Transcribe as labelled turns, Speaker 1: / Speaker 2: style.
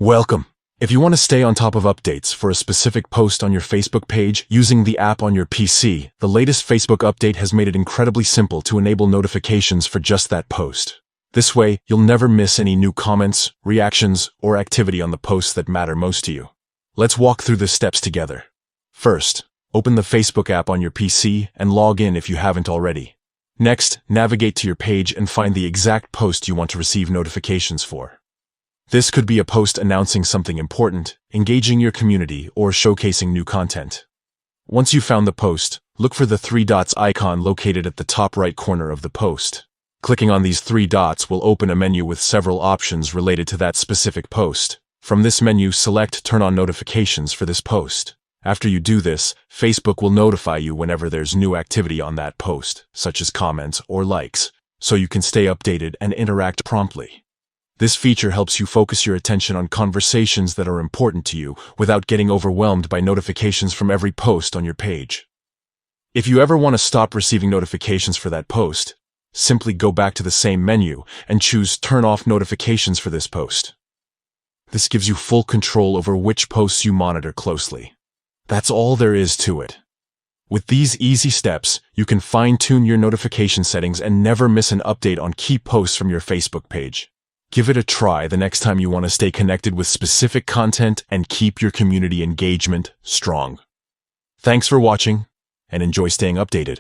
Speaker 1: Welcome. If you want to stay on top of updates for a specific post on your Facebook page using the app on your PC, the latest Facebook update has made it incredibly simple to enable notifications for just that post. This way, you'll never miss any new comments, reactions, or activity on the posts that matter most to you. Let's walk through the steps together. First, open the Facebook app on your PC and log in if you haven't already. Next, navigate to your page and find the exact post you want to receive notifications for. This could be a post announcing something important, engaging your community, or showcasing new content. Once you've found the post, look for the three dots icon located at the top right corner of the post. Clicking on these three dots will open a menu with several options related to that specific post. From this menu, select Turn on Notifications for this post. After you do this, Facebook will notify you whenever there's new activity on that post, such as comments or likes, so you can stay updated and interact promptly. This feature helps you focus your attention on conversations that are important to you without getting overwhelmed by notifications from every post on your page. If you ever want to stop receiving notifications for that post, simply go back to the same menu and choose Turn off Notifications for this post. This gives you full control over which posts you monitor closely. That's all there is to it. With these easy steps, you can fine-tune your notification settings and never miss an update on key posts from your Facebook page. Give it a try the next time you want to stay connected with specific content and keep your community engagement strong. Thanks for watching, and enjoy staying updated.